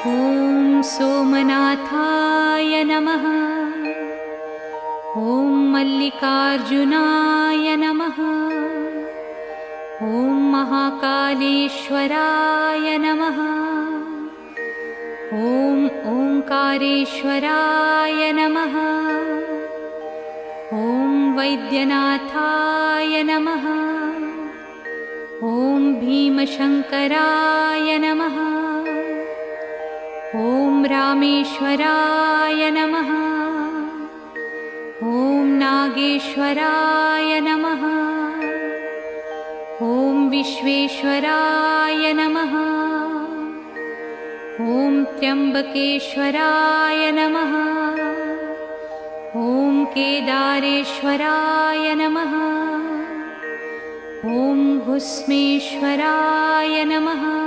ॐ सोमनाथाय नमः। ॐ मल्लिकार्जुनाय नमः। ॐ महाकालेश्वराय नमः। ॐ ओंकारेश्वराय नमः। ॐ वैद्यनाथाय नमः। ॐ भीमशंकराय नमः। ॐ रामेश्वराय नमः। ॐ नागेश्वराय नमः। ॐ विश्वेश्वराय नमः। ॐ त्र्यंबकेश्वराय नमः। ॐ केदारेश्वराय नमः। ॐ भुस्मेश्वराय नमः।